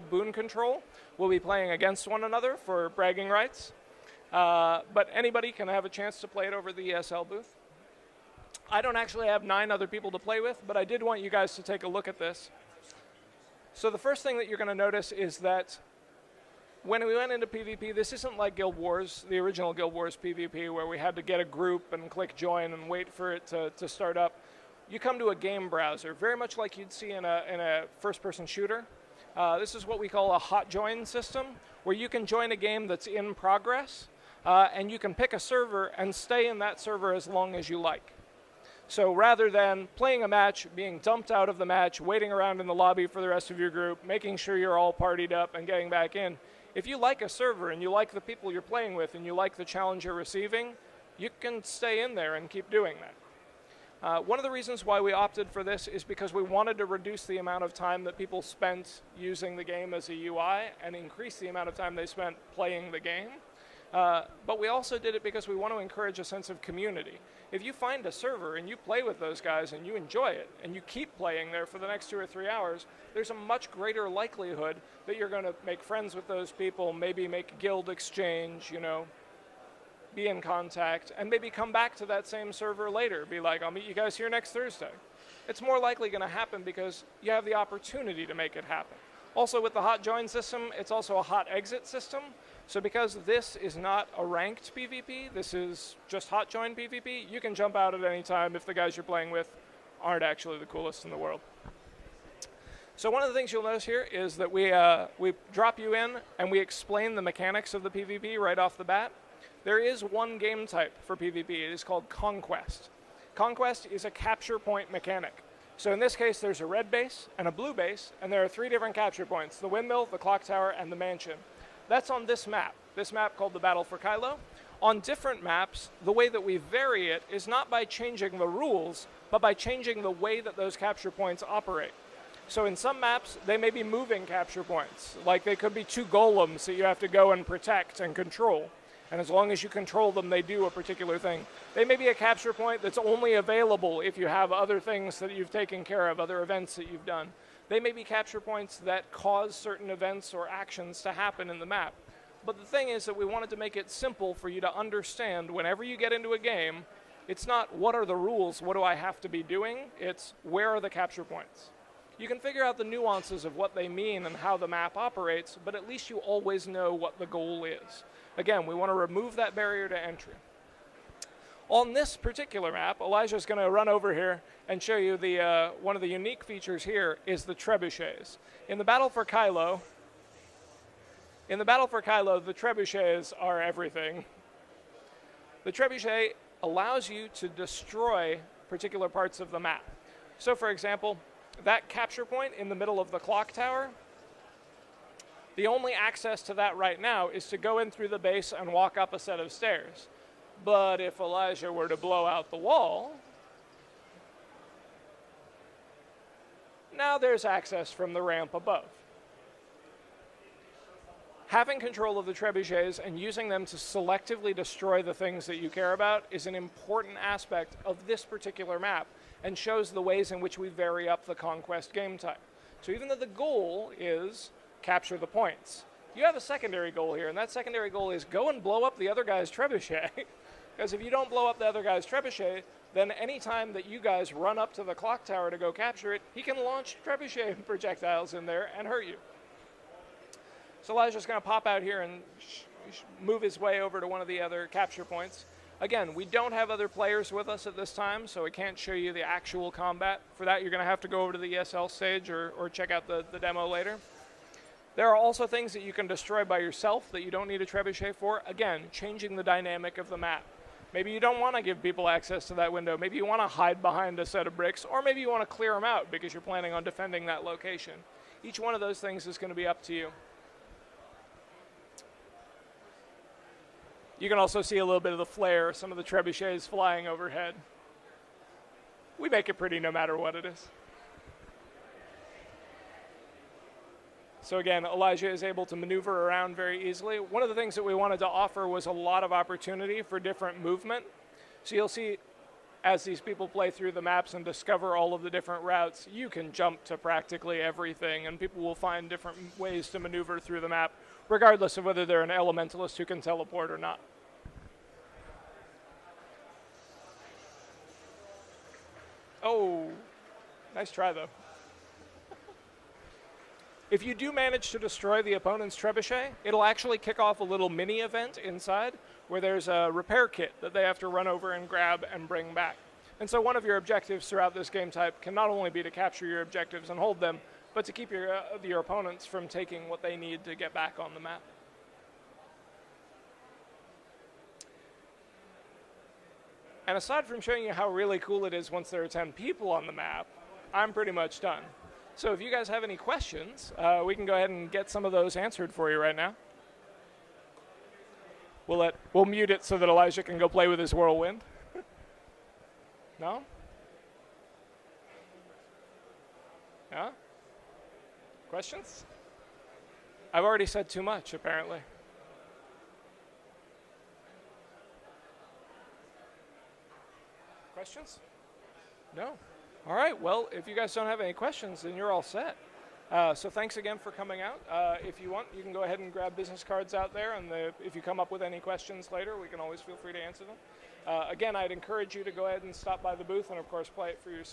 boon control will be playing against one another for bragging rights. But anybody can have a chance to play it over the ESL booth. I don't actually have 9 other people to play with, but I did want you guys to take a look at this. So the first thing that you're going to notice is that when we went into PvP, this isn't like Guild Wars, the original Guild Wars PvP, where we had to get a group and click join and wait for it to start up. You come to a game browser, very much like you'd see in a first-person shooter. This is what we call a hot join system, where you can join a game that's in progress, and you can pick a server and stay in that server as long as you like. So rather than playing a match, being dumped out of the match, waiting around in the lobby for the rest of your group, making sure you're all partied up and getting back in, if you like a server and you like the people you're playing with and you like the challenge you're receiving, you can stay in there and keep doing that. One of the reasons why we opted for this is because we wanted to reduce the amount of time that people spent using the game as a UI and increase the amount of time they spent playing the game. But we also did it because we want to encourage a sense of community. If you find a server and you play with those guys and you enjoy it and you keep playing there for the next 2 or 3 hours, there's a much greater likelihood that you're going to make friends with those people, maybe make a guild exchange, you know, be in contact, and maybe come back to that same server later. Be like, I'll meet you guys here next Thursday. It's more likely going to happen because you have the opportunity to make it happen. Also, with the hot join system, it's also a hot exit system. So because this is not a ranked PvP, this is just hot join PvP, you can jump out at any time if the guys you're playing with aren't actually the coolest in the world. So one of the things you'll notice here is that we drop you in and we explain the mechanics of the PvP right off the bat. There is one game type for PvP. It is called Conquest. Conquest is a capture point mechanic. So in this case, there's a red base and a blue base, and there are 3 different capture points: the windmill, the clock tower, and the mansion. That's on this map called the Battle for Kylo. On different maps, the way that we vary it is not by changing the rules, but by changing the way that those capture points operate. So in some maps, they may be moving capture points, like they could be 2 golems that you have to go and protect and control. And as long as you control them, they do a particular thing. They may be a capture point that's only available if you have other things that you've taken care of, other events that you've done. They may be capture points that cause certain events or actions to happen in the map. But the thing is that we wanted to make it simple for you to understand whenever you get into a game, it's not what are the rules, what do I have to be doing, it's where are the capture points. You can figure out the nuances of what they mean and how the map operates, but at least you always know what the goal is. Again, we want to remove that barrier to entry. On this particular map, Elijah's going to run over here and show you the one of the unique features here is the trebuchets. In the Battle for Kylo, the trebuchets are everything. The trebuchet allows you to destroy particular parts of the map. So for example, that capture point in the middle of the clock tower, the only access to that right now is to go in through the base and walk up a set of stairs. But if Elijah were to blow out the wall, now there's access from the ramp above. Having control of the trebuchets and using them to selectively destroy the things that you care about is an important aspect of this particular map and shows the ways in which we vary up the conquest game type. So even though the goal is capture the points, you have a secondary goal here, and that secondary goal is go and blow up the other guy's trebuchet. Because if you don't blow up the other guy's trebuchet, then any time that you guys run up to the clock tower to go capture it, he can launch trebuchet projectiles in there and hurt you. So Elijah's going to pop out here and move his way over to one of the other capture points. Again, we don't have other players with us at this time, so we can't show you the actual combat. For that, you're going to have to go over to the ESL stage or check out the demo later. There are also things that you can destroy by yourself that you don't need a trebuchet for. Again, changing the dynamic of the map. Maybe you don't want to give people access to that window. Maybe you want to hide behind a set of bricks, or maybe you want to clear them out because you're planning on defending that location. Each one of those things is going to be up to you. You can also see a little bit of the flare, some of the trebuchets flying overhead. We make it pretty no matter what it is. So again, Elijah is able to maneuver around very easily. One of the things that we wanted to offer was a lot of opportunity for different movement. So you'll see as these people play through the maps and discover all of the different routes, you can jump to practically everything, and people will find different ways to maneuver through the map, regardless of whether they're an elementalist who can teleport or not. Oh, nice try, though. If you do manage to destroy the opponent's trebuchet, it'll actually kick off a little mini event inside where there's a repair kit that they have to run over and grab and bring back. And so one of your objectives throughout this game type can not only be to capture your objectives and hold them, but to keep your opponents from taking what they need to get back on the map. And aside from showing you how really cool it is once there are 10 people on the map, I'm pretty much done. So if you guys have any questions, we can go ahead and get some of those answered for you right now. We'll mute it so that Elijah can go play with his whirlwind. No? Yeah? Questions? I've already said too much, apparently. Questions? No? All right, well, if you guys don't have any questions, then you're all set. So thanks again for coming out. If you want, you can go ahead and grab business cards out there, and if you come up with any questions later, we can always feel free to answer them. Again, I'd encourage you to go ahead and stop by the booth and, of course, play it for yourself.